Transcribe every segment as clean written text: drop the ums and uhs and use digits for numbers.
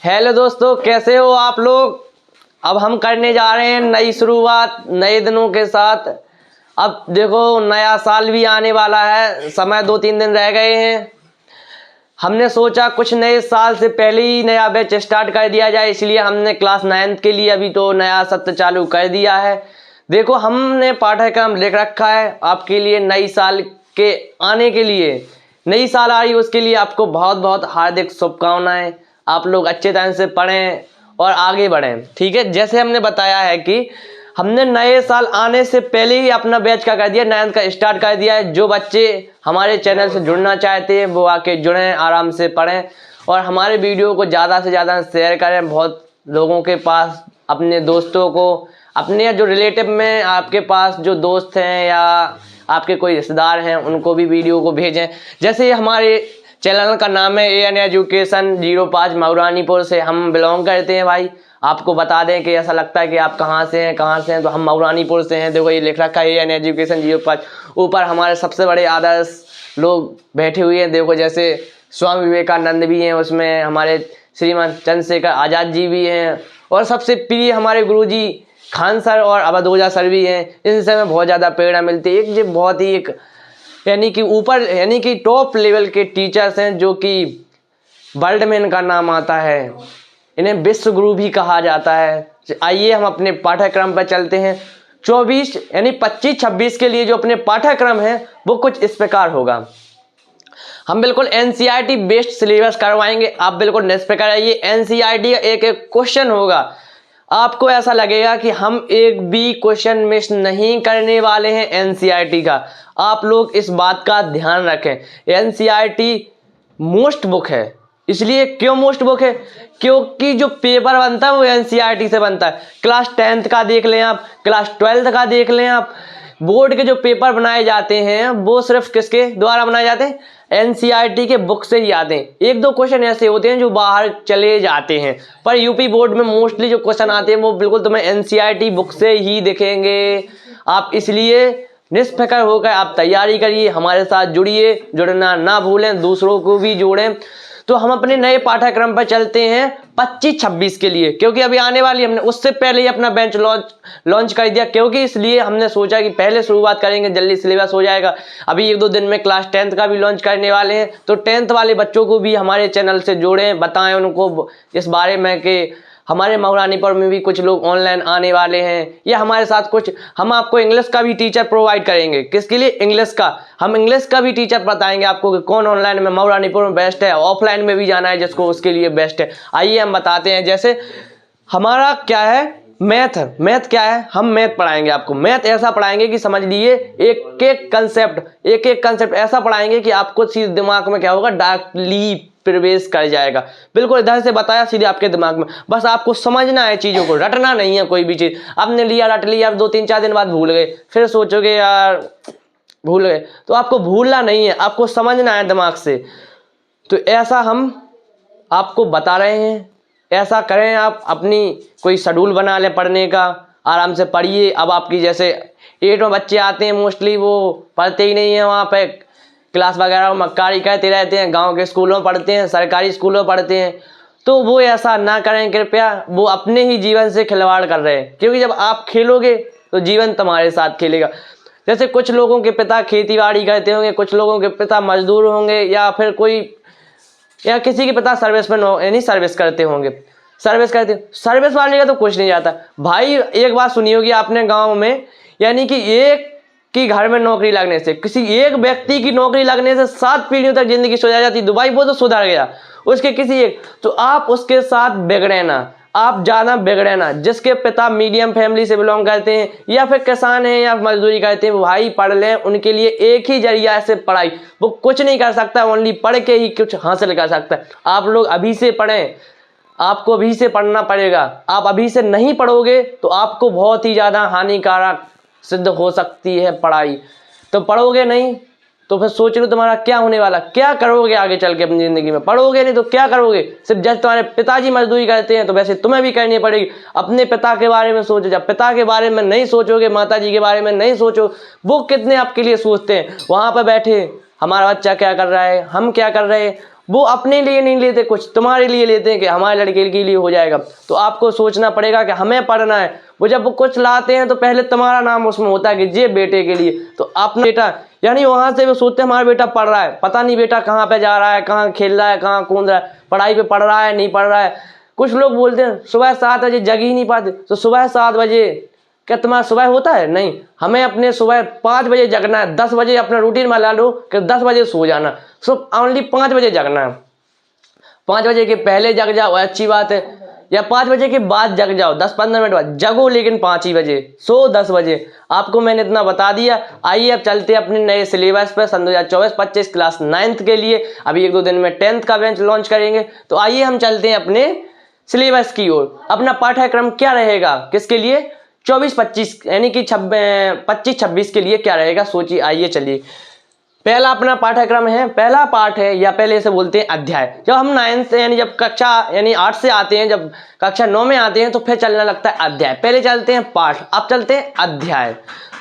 Hello दोस्तों, कैसे हो आप लोग। अब हम करने जा रहे हैं नई शुरुआत नए दिनों के साथ। अब देखो नया साल भी आने वाला है, समय 2-3 दिन रह गए हैं। हमने सोचा कुछ नए साल से पहले ही नया बैच स्टार्ट कर दिया जाए, इसलिए हमने क्लास 9th के लिए अभी तो नया सत्र चालू कर दिया है। देखो हमने पाठ्यक्रम लिख रखा है आपके लिए नई साल के आने के लिए। नई साल आ रही है, उसके लिए आपको बहुत बहुत हार्दिक शुभकामनाएं। आप लोग अच्छे तरह से पढ़ें और आगे बढ़ें, ठीक है। जैसे हमने बताया है कि हमने नए साल आने से पहले ही अपना बैच का कर दिया, 9th का स्टार्ट कर दिया है। जो बच्चे हमारे चैनल से जुड़ना चाहते हैं वो आके जुड़ें, आराम से पढ़ें और हमारे वीडियो को ज़्यादा से ज़्यादा शेयर करें। बहुत लोगों के पास, अपने दोस्तों को, अपने जो रिलेटिव में आपके पास जो दोस्त हैं या आपके कोई रिश्तेदार हैं उनको भी वीडियो को भेजें। जैसे हमारे चैनल का नाम है AN एजुकेशन 05 मऊरानीपुर से हम बिलोंग करते हैं भाई। आपको बता दें कि ऐसा लगता है कि आप कहाँ से हैं, तो हम मऊरानीपुर से हैं। देखो ये लिख रखा है AN एजुकेशन 05। ऊपर हमारे सबसे बड़े आदर्श लोग बैठे हुए हैं। देखो जैसे स्वामी विवेकानंद भी हैं, उसमें हमारे श्रीमान चंद्रशेखर आज़ाद जी भी हैं और सबसे प्रिय हमारे गुरुजी खान सर और अवध ओझा सर भी हैं। इनसे हमें बहुत ज़्यादा प्रेरणा मिलती है। एक जो बहुत ही एक यानी कि ऊपर यानी कि टॉप लेवल के टीचर्स हैं जो कि वर्ल्ड में इनका नाम आता है, इन्हें विश्व गुरु भी कहा जाता है। आइए हम अपने पाठ्यक्रम पर चलते हैं। 24 यानी 25-26 के लिए जो अपने पाठ्यक्रम है वो कुछ इस प्रकार होगा। हम बिल्कुल NCERT बेस्ड सिलेबस करवाएंगे, आप बिल्कुल निष्फिक्र रहिए। NCERT का एक एक क्वेश्चन होगा, आपको ऐसा लगेगा कि हम एक भी क्वेश्चन मिस नहीं करने वाले हैं NCERT का। आप लोग इस बात का ध्यान रखें। NCERT मोस्ट बुक है, इसलिए क्यों मोस्ट बुक है, क्योंकि जो पेपर बनता है वो NCERT से बनता है। क्लास 10th का देख लें आप, क्लास 12th का देख लें आप। बोर्ड के जो पेपर बनाए जाते हैं वो सिर्फ किसके द्वारा बनाए जाते हैं, NCERT के बुक से ही आते हैं। 1-2 क्वेश्चन ऐसे होते हैं जो बाहर चले जाते हैं, पर यूपी बोर्ड में मोस्टली जो क्वेश्चन आते हैं वो बिल्कुल तुम्हें NCERT बुक से ही दिखेंगे। आप इसलिए निष्फिक्र होकर आप तैयारी करिए, हमारे साथ जुड़िए, जुड़ना ना भूलें, दूसरों को भी जोड़ें। तो हम अपने नए पाठ्यक्रम पर चलते हैं 25-26 के लिए, क्योंकि अभी आने वाली हमने उससे पहले ही अपना बेंच लॉन्च कर दिया, क्योंकि इसलिए हमने सोचा कि पहले शुरुआत करेंगे, जल्दी सिलेबस हो जाएगा। अभी 1-2 दिन में क्लास 10th का भी लॉन्च करने वाले हैं, तो 10th वाले बच्चों को भी हमारे चैनल से जोड़ें, बताएं उनको इस बारे में कि हमारे मऊरानीपुर में भी कुछ लोग ऑनलाइन आने वाले हैं, या हमारे साथ कुछ हम आपको इंग्लिश का भी टीचर प्रोवाइड करेंगे। किसके लिए, इंग्लिश का। हम इंग्लिश का भी टीचर बताएंगे आपको कि कौन ऑनलाइन में मऊरानीपुर में बेस्ट है, ऑफलाइन में भी जाना है जिसको उसके लिए बेस्ट है। आइए हम बताते हैं। जैसे हमारा क्या है, मैथ क्या है, हम मैथ पढ़ाएंगे आपको। मैथ ऐसा पढ़ाएंगे कि समझ लिए एक एक कंसेप्ट ऐसा पढ़ाएंगे कि आपको सीधे दिमाग में क्या होगा, डायरेक्टली प्रवेश कर जाएगा। बिल्कुल इधर से बताया सीधे आपके दिमाग में, बस आपको समझना है, चीज़ों को रटना नहीं है। कोई भी चीज़ आपने लिया, रट लिया, 2-3-4 दिन बाद भूल गए, फिर सोचोगे यार भूल गए, तो आपको भूलना नहीं है, आपको समझना है दिमाग से। तो ऐसा हम आपको बता रहे हैं, ऐसा करें। आप अपनी कोई शेड्यूल बना लें पढ़ने का, आराम से पढ़िए। अब आपकी जैसे 8 में बच्चे आते हैं, मोस्टली वो पढ़ते ही नहीं हैं, वहाँ पे क्लास वगैरह में मक्कारी करते रहते हैं, गांव के स्कूलों में पढ़ते हैं, सरकारी स्कूलों में पढ़ते हैं। तो वो ऐसा ना करें कृपया, वो अपने ही जीवन से खिलवाड़ कर रहे हैं, क्योंकि जब आप खेलोगे तो जीवन तुम्हारे साथ खेलेगा। जैसे कुछ लोगों के पिता खेती बाड़ी करते होंगे, कुछ लोगों के पिता मजदूर होंगे, या फिर किसी के पिता सर्विस में यानी सर्विस करते होंगे, सर्विस वाले का तो कुछ नहीं जाता भाई। एक बात सुनी होगी आपने गांव में, यानी कि एक की घर में नौकरी लगने से, किसी एक व्यक्ति की नौकरी लगने से 7 पीढ़ियों तक जिंदगी सुधर जाती। तो भाई वो तो सुधर गया, उसके किसी एक, तो आप उसके साथ बिगड़े ना, आप ज़्यादा बिगड़े ना। जिसके पिता मीडियम फैमिली से बिलोंग करते हैं, या फिर किसान हैं, या मजदूरी करते हैं, वो भाई पढ़ लें। उनके लिए एक ही जरिया है सिर्फ पढ़ाई, वो कुछ नहीं कर सकता, ओनली पढ़ के ही कुछ हासिल कर सकता है। आप लोग अभी से पढ़ें, आपको अभी से पढ़ना पड़ेगा। आप अभी से नहीं पढ़ोगे तो आपको बहुत ही ज़्यादा हानिकारक सिद्ध हो सकती है पढ़ाई। तो पढ़ोगे नहीं तो फिर सोच लो तुम्हारा क्या होने वाला, क्या करोगे आगे चल के अपनी ज़िंदगी में। पढ़ोगे नहीं तो क्या करोगे। सिर्फ जैसे तुम्हारे पिताजी मजदूरी करते हैं तो वैसे तुम्हें भी करनी पड़ेगी। अपने पिता के बारे में सोचो, जब पिता के बारे में नहीं सोचोगे, माता जी के बारे में नहीं सोचो, वो कितने आपके लिए सोचते हैं। वहाँ पर बैठे हमारा बच्चा क्या कर रहा है, हम क्या कर रहे हैं, वो अपने लिए नहीं लेते, कुछ तुम्हारे लिए लेते हैं कि हमारे लड़के के लिए हो जाएगा। तो आपको सोचना पड़ेगा कि हमें पढ़ना है। वो जब वो कुछ लाते हैं तो पहले तुम्हारा नाम उसमें होता है कि ये बेटे के लिए, तो अपना बेटा, यानी वहाँ से वो सोचते हैं हमारा बेटा पढ़ रहा है, पता नहीं बेटा कहाँ पे जा रहा है, कहाँ खेल रहा है, कहाँ कूद रहा है, पढ़ाई पे पढ़ रहा है नहीं पढ़ रहा है। कुछ लोग बोलते हैं सुबह 7 बजे जग ही नहीं पाते, तो सुबह 7 बजे क्या तुम्हारा सुबह होता है? नहीं, हमें अपने सुबह 5 बजे जगना है। 10 बजे अपना रूटीन में ला लो कि 10 बजे सो जाना, सिर्फ ओनली 5 बजे जगना है। 5 बजे के पहले जग जाओ अच्छी बात है, या 5 बजे के बाद जग जाओ, 10-15 मिनट बाद जगो, लेकिन 5 ही बजे सो, 10 बजे। आपको मैंने इतना बता दिया। आइए अब चलते हैं अपने नए सिलेबस पर, सन 2024-25 क्लास 9th के लिए। अभी 1-2 दिन में 10th का बेंच लॉन्च करेंगे। तो आइए हम चलते हैं अपने सिलेबस की ओर। अपना पाठ्यक्रम क्या रहेगा, किसके लिए? 24-25 यानी कि 25-26 के लिए क्या रहेगा, सोचिए। आइए चलिए, पहला अपना पाठ्यक्रम है, पहला पाठ है, या पहले इसे बोलते हैं अध्याय। जब हम 9th यानी जब कक्षा यानी 8 से आते हैं, जब कक्षा 9 में आते हैं तो फिर चलने लगता है अध्याय। पहले चलते हैं पाठ, अब चलते हैं अध्याय।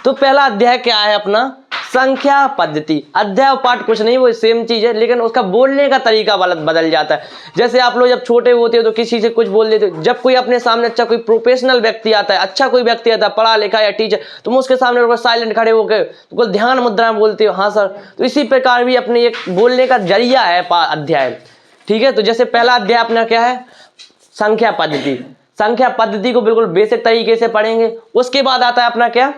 तो पहला अध्याय क्या है अपना? संख्या पद्धति। अध्याय और पाठ कुछ नहीं, वो सेम चीज है, लेकिन उसका बोलने का तरीका बदल जाता है। जैसे आप लोग जब छोटे होते हो तो किसी से कुछ बोल देते हो, जब कोई अपने सामने अच्छा कोई प्रोफेशनल व्यक्ति आता है, अच्छा कोई व्यक्ति आता है, पढ़ा लिखा या टीचर, तुम उसके सामने साइलेंट खड़े होकर तो ध्यान मुद्रा में बोलते हो हाँ सर। तो इसी प्रकार भी अपने एक बोलने का जरिया है अध्याय, ठीक है। तो जैसे पहला अध्याय अपना क्या है? संख्या पद्धति। संख्या पद्धति को बिल्कुल बेसिक तरीके से पढ़ेंगे। उसके बाद आता है अपना क्या?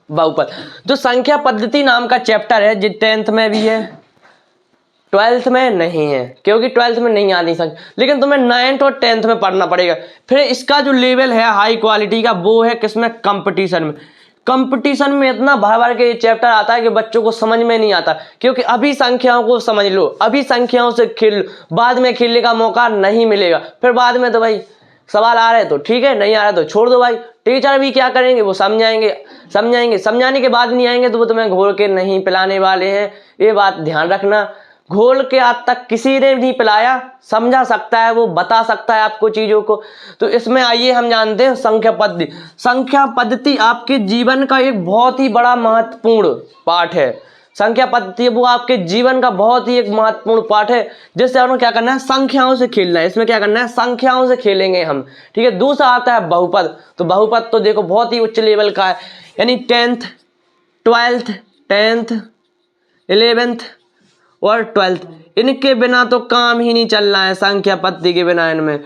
बहुपद। तो संख्या पद्धति नाम का चैप्टर है, जो 10th में भी है, 12th में नहीं है, क्योंकि 12th में नहीं आती संख्या, लेकिन तुम्हें 9th और 10th में पढ़ना पड़ेगा। फिर इसका जो लेवल है हाई क्वालिटी का, वो है किसमें? कंपटीशन में। कंपटीशन में इतना भर भर के ये चैप्टर आता है कि बच्चों को समझ में नहीं आता, क्योंकि अभी संख्याओं को समझ लो, अभी संख्याओं से खेल लो, बाद में खेलने का मौका नहीं मिलेगा। फिर बाद में तो भाई सवाल आ रहे तो ठीक है, नहीं आ रहा तो छोड़ दो भाई। टीचर भी क्या करेंगे? वो समझाएंगे, समझाने के बाद नहीं आएंगे तो वो तुम्हें घोल के नहीं पिलाने वाले हैं, ये बात ध्यान रखना। घोल के आज तक किसी ने नहीं पिलाया, समझा सकता है, वो बता सकता है आपको चीजों को। तो इसमें आइए हम जानते हैं संख्या पद्धति। संख्या पद्धति आपके जीवन का एक बहुत ही बड़ा महत्वपूर्ण पाठ है। संख्या पद्धति वो आपके जीवन का बहुत ही एक महत्वपूर्ण पाठ है, जिससे आपको क्या करना है? संख्याओं से खेलना है। इसमें क्या करना है? संख्याओं से खेलेंगे हम, ठीक है। दूसरा आता है बहुपद। तो बहुपद तो देखो बहुत ही उच्च लेवल का है, यानी 10th, 12th, 10th, 11th और 12th, इनके बिना तो काम ही नहीं चल रहा है। संख्या पद्धति के बिना इनमें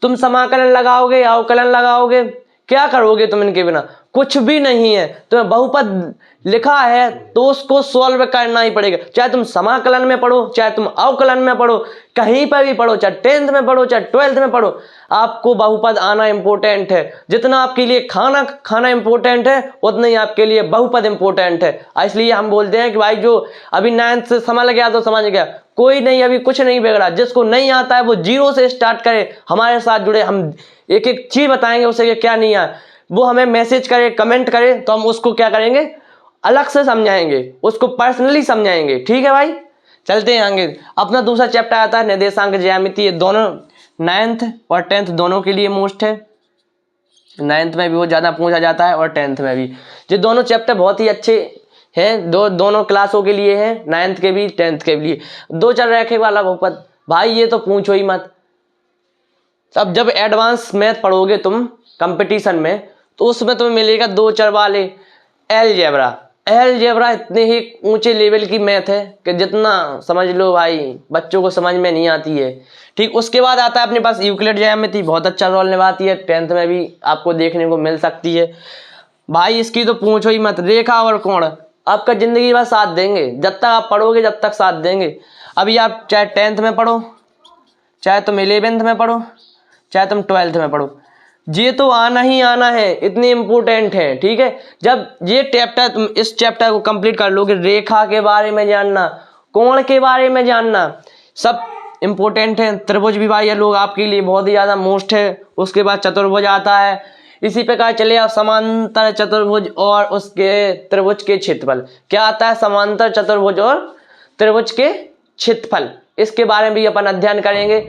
तुम समाकलन लगाओगे, अवकलन लगाओगे, क्या करोगे तुम इनके बिना? कुछ भी नहीं है। तुम्हें बहुपद लिखा है तो उसको सॉल्व करना ही पड़ेगा, चाहे तुम समाकलन में पढ़ो, चाहे तुम अवकलन में पढ़ो, कहीं पर भी पढ़ो, चाहे 10th में पढ़ो, चाहे 12th में पढ़ो, आपको बहुपद आना इंपॉर्टेंट है। जितना आपके लिए खाना खाना इंपॉर्टेंट है, उतना ही आपके लिए बहुपद इंपॉर्टेंट है। इसलिए हम बोलते हैं कि भाई जो अभी 9th से समझ गया तो समझ गया, कोई नहीं, अभी कुछ नहीं बिगड़ा। जिसको नहीं आता है वो 0 से स्टार्ट करे, हमारे साथ जुड़े, हम एक एक चीज बताएंगे उसे क्या नहीं आया, वो हमें मैसेज करे, कमेंट करे, तो हम उसको क्या करेंगे? अलग से समझाएंगे, उसको पर्सनली समझाएंगे, ठीक है भाई। चलते हैं आगे। अपना दूसरा चैप्टर आता है निर्देशांक ज्यामिति। ये दोनों 9th और 10th दोनों के लिए मोस्ट है। 9th में भी बहुत ज्यादा पूछा जाता है और 10th में भी। ये दोनों चैप्टर बहुत ही अच्छे हैं, दोनों क्लासों के लिए हैं, 9th के भी 10th के लिए। दो चर रेखे वाला बहुपद, भाई ये तो पूछो ही मत। अब जब एडवांस मैथ पढ़ोगे तुम कंपटीशन में, तो उसमें तुम्हें मिलेगा 2 चर वाले अलजेब्रा। अलजेब्रा इतने ही ऊंचे लेवल की मैथ है कि जितना समझ लो भाई बच्चों को समझ में नहीं आती है, ठीक। उसके बाद आता है अपने पास यूक्लिड ज्यामिति, बहुत अच्छा रोल निभाती है, 10th में भी आपको देखने को मिल सकती है भाई। इसकी तो पूछो ही मत। रेखा और कोण आपका जिंदगी भर साथ देंगे, जब तक आप पढ़ोगे जब तक साथ देंगे। अभी आप चाहे 10th में पढ़ो, चाहे तुम 11th में पढ़ो, चाहे तुम 12th में पढ़ो, ये तो आना ही आना है, इतनी इंपॉर्टेंट है, ठीक है। जब ये चैप्टर तुम इस चैप्टर को कंप्लीट कर लोगे, रेखा के बारे में जानना, कोण के बारे में जानना, सब इंपॉर्टेंट है। त्रिभुज भी भाई ये लोग आपके लिए बहुत ही ज्यादा मोस्ट है। उसके बाद चतुर्भुज आता है, इसी प्रकार चले आप समांतर चतुर्भुज और उसके त्रिभुज के क्षेत्रफल। क्या आता है? समांतर चतुर्भुज और त्रिभुज के क्षेत्रफल, इसके बारे में भी अपन अध्ययन करेंगे।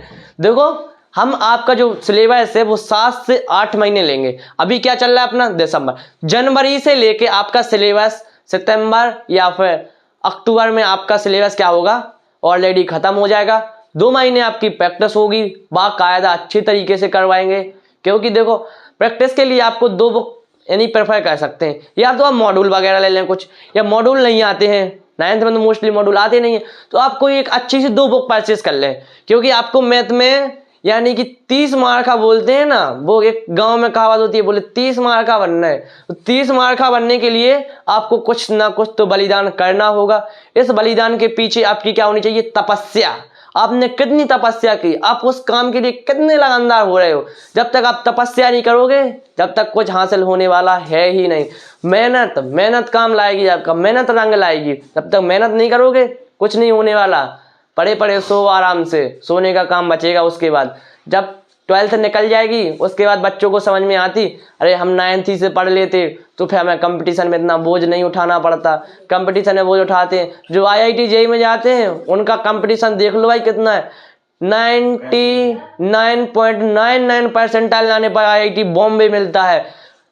देखो हम आपका जो सिलेबस है वो 7 से 8 महीने लेंगे। अभी क्या चल रहा है अपना? दिसंबर, जनवरी से लेके आपका सिलेबस सितंबर या फिर अक्टूबर में आपका सिलेबस क्या होगा ऑलरेडी खत्म हो जाएगा। 2 महीने आपकी प्रैक्टिस होगी, बाकायदा अच्छी तरीके से करवाएंगे। क्योंकि देखो प्रैक्टिस के लिए आपको 2 बुक यानी प्रेफर कर सकते हैं, या तो आप मॉड्यूल वगैरह ले लें कुछ, या मॉड्यूल नहीं आते हैं 9th में तो मोस्टली मॉड्यूल आते नहीं है, तो आपको एक अच्छी सी 2 बुक परचेज कर लें। क्योंकि आपको मैथ में यानी कि 30 मार्क का बोलते हैं ना, वो एक गांव में कहावत होती है, बोले 30 मार्क का बनना है। तो 30 मार्क का बनने के लिए आपको कुछ ना कुछ तो बलिदान करना होगा। इस बलिदान के पीछे आपकी क्या होनी चाहिए? तपस्या। आपने कितनी तपस्या की, आप उस काम के लिए कितने लगातार हो रहे हो। जब तक आप तपस्या नहीं करोगे जब तक कुछ हासिल होने वाला है ही नहीं। मेहनत मेहनत काम लाएगी, आपका मेहनत रंग लाएगी। जब तक मेहनत नहीं करोगे कुछ नहीं होने वाला। पड़े पड़े सो आराम से, सोने का काम बचेगा। उसके बाद जब 12th निकल जाएगी उसके बाद बच्चों को समझ में आती, अरे हम 9th ही से पढ़ लेते तो फिर हमें कंपटीशन में इतना बोझ नहीं उठाना पड़ता। कंपटीशन में बोझ उठाते हैं जो IIT JEE में जाते हैं, उनका कंपटीशन देख लो भाई कितना है। 99.99 परसेंटाइल लाने पर IIT बॉम्बे मिलता है,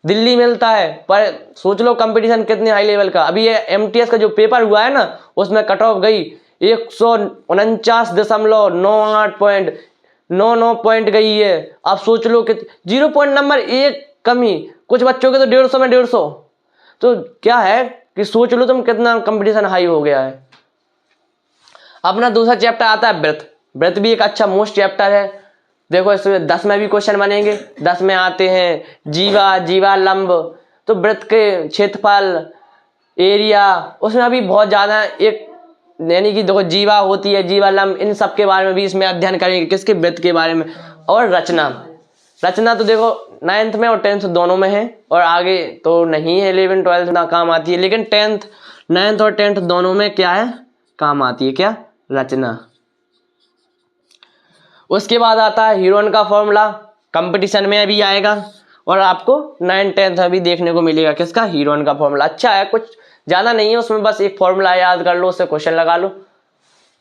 दिल्ली मिलता है। पर सोच लो कंपटीशन कितने हाई लेवल का। अभी ये MTS का जो पेपर हुआ है ना, उसमें कट ऑफ गई 149.98 पॉइंट गई है। आप सोच लो कि 0 पॉइंट नंबर 1 कमी, कुछ बच्चों के तो 150 में 150। तो क्या है कि सोच लो तुम कितना कंपटीशन हाई हो गया है। अपना दूसरा चैप्टर आता है व्रत। व्रत भी एक अच्छा मोस्ट चैप्टर है। देखो इसमें 10 में भी क्वेश्चन बनेंगे। 10 में आते हैं जीवा, जीवालंब। तो व्रत के क्षेत्रफल, एरिया, उसमें अभी बहुत ज़्यादा एक यानी कि देखो जीवा होती है, जीवालंब, इन सब के बारे में भी इसमें अध्ययन करेंगे। किसके? व्रत के बारे में। और रचना। रचना तो देखो 9th में और 10th दोनों में है, और आगे तो नहीं है। 11 12 ना काम आती है, लेकिन 9th और 10th दोनों में क्या है? काम आती है। क्या? रचना। उसके बाद आता है हीरोइन का फॉर्मूला। कंपटीशन में भी आएगा और आपको 9th 10th में भी देखने को मिलेगा। किसका? हीरोइन का फॉर्मूला। अच्छा है, कुछ ज़्यादा नहीं है उसमें, बस एक फॉर्मूला याद कर लो, उससे क्वेश्चन लगा लो,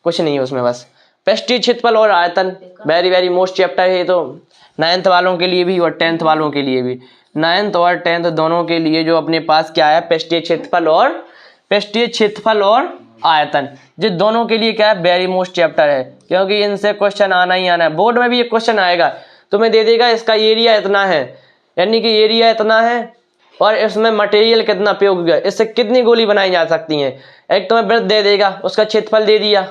कुछ नहीं है उसमें बस। पृष्ठीय क्षेत्रफल और आयतन वेरी वेरी मोस्ट चैप्टर है। तो 9th वालों के लिए भी और 10th वालों के लिए भी, 9th और 10th दोनों के लिए जो अपने पास क्या है? पृष्ठीय क्षेत्रफल और आयतन। ये दोनों के लिए क्या है? वेरी मोस्ट चैप्टर है, क्योंकि इनसे क्वेश्चन आना ही आना है। बोर्ड में भी एक क्वेश्चन आएगा, तुम्हें दे देगा इसका एरिया इतना है, यानी कि एरिया इतना है और इसमें मटेरियल कितना उपयोग हुआ, इससे कितनी गोली बनाई जा सकती हैं। एक तुम्हें व्रत दे देगा, उसका क्षेत्रफल दे दिया,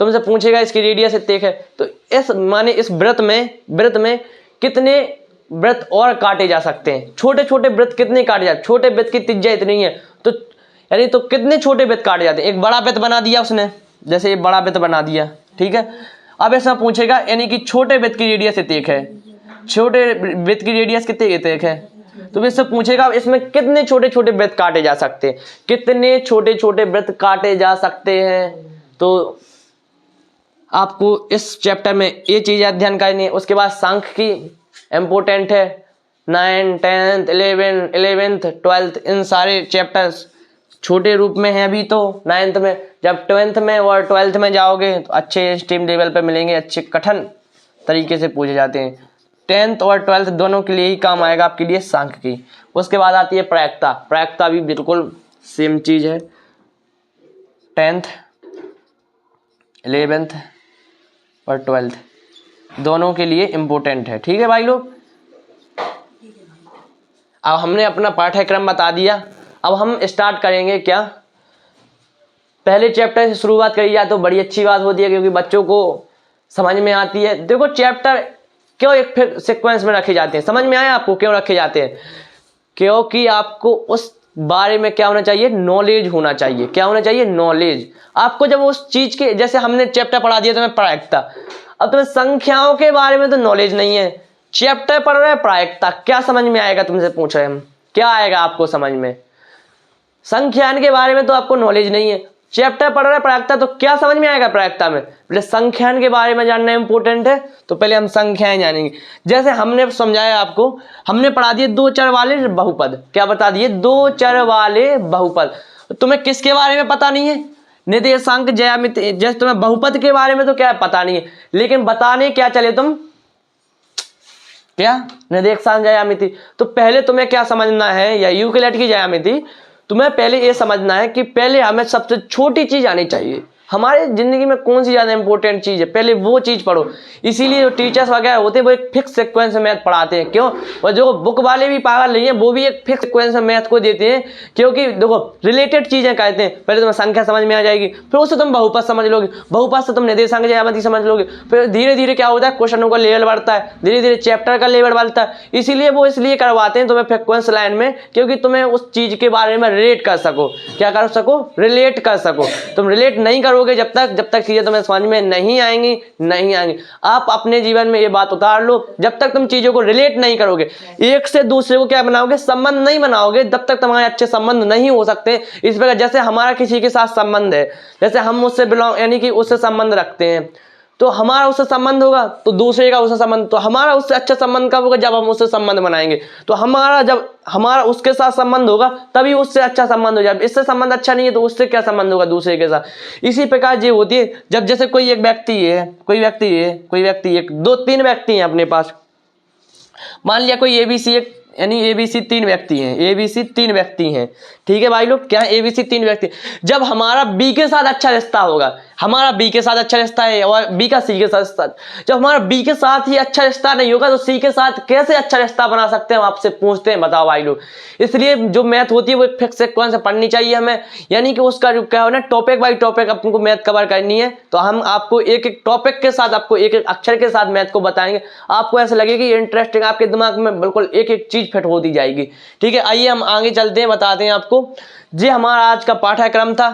तुमसे पूछेगा इसकी रेडियस इतनी है। तो इस माने इस व्रत में कितने व्रत और काटे जा सकते हैं। छोटे छोटे व्रत कितने काटे जाते हैं? छोटे व्रत की त्रिज्या इतनी है, तो यानी तो कितने छोटे व्रत काटे जाते हैं। एक बड़ा व्रत बना दिया उसने, जैसे ये बड़ा व्रत बना दिया, ठीक है। अब ऐसा पूछेगा यानी कि छोटे व्रत की रेडियस इतनी है, छोटे वृत्त की रेडियस कितनी है। तो इससे पूछेगा इसमें कितने छोटे छोटे वृत्त काटे जा सकते हैं, कितने छोटे छोटे वृत्त काटे जा सकते हैं। तो आपको इस चैप्टर में ये चीज़ अध्ययन करनी है। उसके बाद सांख्य की इम्पोर्टेंट है। 9, 10th, 11th, 12th इन सारे चैप्टर्स छोटे रूप में हैं अभी तो 9th में। जब 10th में और 12th में जाओगे तो अच्छे स्ट्रीम लेवल पे मिलेंगे, अच्छे कठिन तरीके से पूछे जाते हैं। 10th और 12th दोनों के लिए ही काम आएगा आपके लिए सांख्य की। उसके बाद आती है प्रायिकता। प्रायिकता भी बिल्कुल सेम चीज़ है। 10th, 11th और 12th दोनों के लिए इम्पोर्टेंट है, ठीक है भाई लोग। अब हमने अपना पाठ्यक्रम बता दिया, अब हम स्टार्ट करेंगे क्या, पहले चैप्टर से शुरुआत करी जाए तो बड़ी अच्छी बात होती है, क्योंकि बच्चों को समझ में आती है। देखो चैप्टर क्यों एक फिर सीक्वेंस में रखे जाते हैं, समझ में आया आपको क्यों रखे जाते हैं? क्योंकि आपको उस बारे में क्या होना चाहिए? नॉलेज होना चाहिए। क्या होना चाहिए? नॉलेज। आपको जब उस चीज के, जैसे हमने चैप्टर पढ़ा दिया तुम्हें प्रायिकता, अब तुम्हें संख्याओं के बारे में तो नॉलेज नहीं है, चैप्टर पढ़ रहे हैं प्रायिकता, क्या समझ में आएगा? तुमसे पूछ रहे हम, क्या आएगा आपको समझ में? संख्यान के बारे में तो आपको नॉलेज नहीं है, चैप्टर पढ़ रहे हैं प्रायिकता, तो क्या समझ में आएगा प्रायिकता में? पहले संख्यान के बारे में जानना इंपॉर्टेंट है, तो पहले हम संख्याएं जानेंगे। जैसे हमने समझाया आपको, हमने पढ़ा दिए 2 चर वाले बहुपद। क्या बता दिए? 2 चर वाले बहुपद। तुम्हें किसके बारे में पता नहीं है? निर्देशांक, ज्यामिति। जैसे तुम्हें बहुपद के बारे में तो क्या पता नहीं है, लेकिन बताने क्या चले तुम, क्या निर्देशांक ज्यामिति। तो पहले तुम्हें क्या समझना है, या यूक्लिड की ज्यामिति, तुम्हें पहले ये समझना है कि पहले हमें सबसे छोटी चीज आनी चाहिए। हमारे ज़िंदगी में कौन सी ज़्यादा इंपॉर्टेंट चीज़ है, पहले वो चीज़ पढ़ो। इसीलिए जो टीचर्स वगैरह होते हैं वो एक फिक्स सीक्वेंस में मैथ पढ़ाते हैं। क्यों? और जो बुक वाले भी पागल नहीं है, वो भी एक फिक्स सीक्वेंस में मैथ को देते हैं, क्योंकि देखो रिलेटेड चीज़ें कहते हैं। पहले तुम्हें संख्या समझ में आ जाएगी, फिर उससे तुम बहुपद समझ लोगे, बहुपद से तुम निर्देशांक ज्यामिति समझ लोगे, फिर धीरे धीरे क्या होता है, क्वेश्चनों का लेवल बढ़ता है, धीरे धीरे चैप्टर का लेवल बढ़ता है। इसीलिए वो इसलिए करवाते हैं तुम्हें फ्रीक्वेंस लाइन में, क्योंकि तुम्हें उस चीज़ के बारे में रिलेट कर सको। क्या कर सको? रिलेट कर सको। तुम रिलेट नहीं करोगे जब तक चीज़ें तुम्हें समझ में नहीं आएंगी। आप अपने जीवन में ये बात उतार लो, जब तक तुम चीज़ों को रिलेट नहीं करोगे, एक से दूसरे को क्या बनाओगे, संबंध नहीं बनाओगे, जब तक तुम्हारे अच्छे संबंध नहीं हो सकते। इस प्रकार जैसे हमारा किसी के साथ संबंध है, जैसे हम उससे बिलोंग यानी कि उससे संबंध रखते हैं, तो हमारा उससे संबंध होगा तो दूसरे का उससे संबंध, तो हमारा उससे अच्छा संबंध कब होगा? जब हम उससे संबंध बनाएंगे। तो जब हमारा उसके साथ संबंध होगा तभी उससे अच्छा संबंध हो जाए। इससे संबंध अच्छा नहीं है तो उससे क्या संबंध होगा? दूसरे के साथ। इसी प्रकार ये होती है, जब जैसे कोई व्यक्ति है, दो तीन व्यक्ति हैं अपने पास, मान लिया कोई एबीसी यानी एबीसी तीन व्यक्ति हैं, ठीक है भाई लोग, क्या एबीसी तीन व्यक्ति। जब हमारा बी के साथ अच्छा रिश्ता होगा, हमारा बी के साथ अच्छा रिश्ता है और बी का सी के साथ, जब हमारा बी के साथ ही अच्छा रिश्ता नहीं होगा तो सी के साथ कैसे अच्छा रिश्ता बना सकते हैं? हम आपसे पूछते हैं, बताओ भाई लोग। इसलिए जो मैथ होती है वो एक फिक्स सीक्वेंस से पढ़नी चाहिए हमें, यानी कि उसका जो क्या हो ना, टॉपिक बाई टॉपिक अपने को मैथ कवर करनी है। तो हम आपको एक एक टॉपिक के साथ, आपको एक एक अक्षर के साथ मैथ को बताएंगे। आपको ऐसा लगे कि इंटरेस्टिंग, आपके दिमाग में बिल्कुल एक एक चीज फिट होती जाएगी। ठीक है, आइए हम आगे चलते हैं, बताते हैं आपको। ये हमारा आज का पाठ्यक्रम था।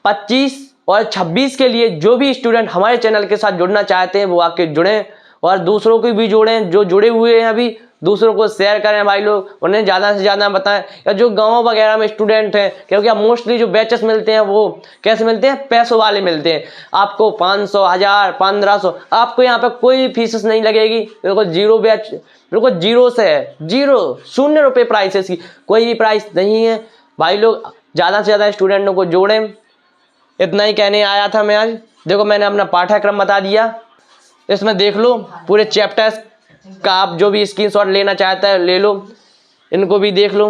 25 और 26 के लिए जो भी स्टूडेंट हमारे चैनल के साथ जुड़ना चाहते हैं वो आके जुड़ें, और दूसरों को भी जोड़ें। जो जुड़े हुए हैं अभी, दूसरों को शेयर करें भाई लोग, उन्हें ज़्यादा से ज़्यादा बताएं। या जो गांव वगैरह में स्टूडेंट हैं, क्योंकि अब मोस्टली जो बैचेस मिलते हैं वो कैसे मिलते हैं? पैसों वाले मिलते हैं। आपको 500, 1000, 1500, आपको यहाँ पे कोई फीस नहीं लगेगी, बिल्कुल जीरो बैच, बिल्कुल जीरो से है, जीरो, 0 रुपये प्राइसेस की, कोई भी प्राइस नहीं है भाई लोग। ज़्यादा से ज़्यादा स्टूडेंटों को जोड़ें, इतना ही कहने आया था मैं आज। देखो मैंने अपना पाठ्यक्रम बता दिया, इसमें देख लो पूरे चैप्टर्स का, आप जो भी स्क्रीनशॉट लेना चाहता है ले लो, इनको भी देख लो।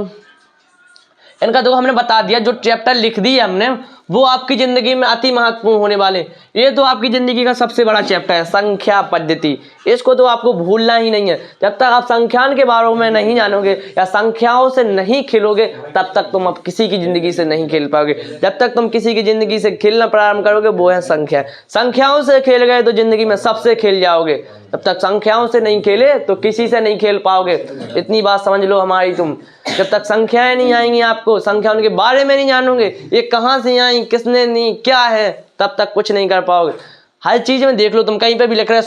इनका देखो हमने बता दिया, जो चैप्टर लिख दी है हमने वो आपकी ज़िंदगी में अति महत्वपूर्ण होने वाले। ये तो आपकी ज़िंदगी का सबसे बड़ा चैप्टर है, संख्या पद्धति। इसको तो आपको भूलना ही नहीं है। जब तक आप संख्यान के बारे में नहीं जानोगे या संख्याओं से नहीं खेलोगे, तब तक तुम अब किसी की ज़िंदगी से नहीं खेल पाओगे। जब तक तुम किसी की ज़िंदगी से खेलना प्रारंभ करोगे, वो है संख्या। संख्याओं से खेल गए तो ज़िंदगी में सबसे खेल जाओगे। जब तक संख्याओं से नहीं खेले तो किसी से नहीं खेल पाओगे। इतनी बात समझ लो हमारी तुम। जब तक संख्याएं नहीं आएंगी, आपको संख्याओं के बारे में नहीं जानोगे, ये कहाँ से आई, किसने नहीं, क्या है, तब तक कुछ नहीं कर पाओगे। हर चीज में देख लो तुम, कहीं पे भी लिख रहे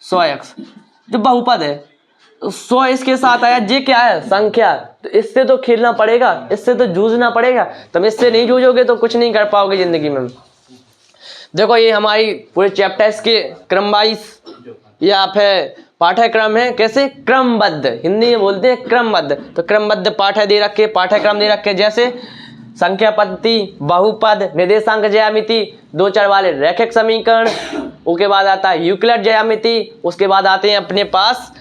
100x, जो बहुपद है, 100 इसके साथ आया, ये क्या है? संख्या। तो इससे तो खेलना पड़ेगा, इससे तो जूझना पड़ेगा। तुम इससे नहीं जूझोगे तो कुछ नहीं कर पाओगे जिंदगी में। देखो ये हमारी पूरे चैप्टर्स के क्रम वाइज या फिर पाठ्यक्रम है, कैसे क्रमबद्ध, हिंदी में बोलते हैं क्रमबद्ध। तो क्रमबद्ध पाठ्यक्रम दे रखे, जैसे संख्या पद्धति, बहुपद, निर्देशांक ज्यामिति, 2 चर वाले रैखिक समीकरण, उसके बाद आता है यूक्लिड ज्यामिति, उसके बाद आते हैं अपने पास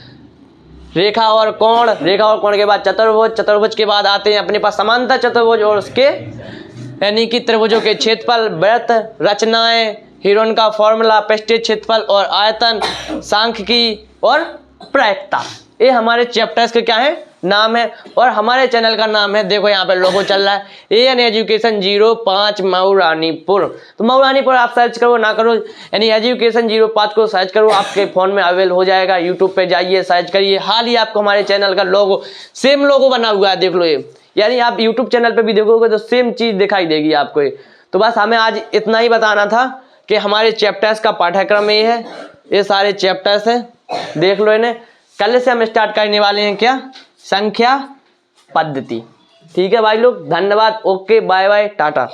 रेखा और कोण के बाद चतुर्भुज के बाद आते हैं अपने पास समांतर चतुर्भुज और उसके यानी कि त्रिभुजों के क्षेत्रफल, वृत्त, रचनाएं, हीरोन का फॉर्मूला, पृष्ठीय क्षेत्रफल और आयतन, सांख्यिकी और प्रायिकता। ये हमारे चैप्टर्स के क्या है? नाम है। और हमारे चैनल का नाम है, देखो यहाँ पे लोगो चल रहा है, AN एजुकेशन 05 मऊ रानीपुर। तो मऊ रानीपुर आप सर्च करो ना करो, यानी एजुकेशन 05 को सर्च करो, आपके फ़ोन में अवेल हो जाएगा। यूट्यूब पे जाइए, सर्च करिए, हाल ही आपको हमारे चैनल का लोगो, सेम लोगो बना हुआ है, देख लो ये। यानी आप यूट्यूब चैनल पे भी देखोगे तो सेम चीज़ दिखाई देगी आपको ये। तो बस हमें आज इतना ही बताना था कि हमारे चैप्टर्स का पाठ्यक्रम ये है, ये सारे चैप्टर्स हैं, देख लो इन्हें। कल से हम स्टार्ट करने वाले हैं क्या? संख्या पद्धति। ठीक है भाई लोग, धन्यवाद, ओके, बाय बाय, टाटा।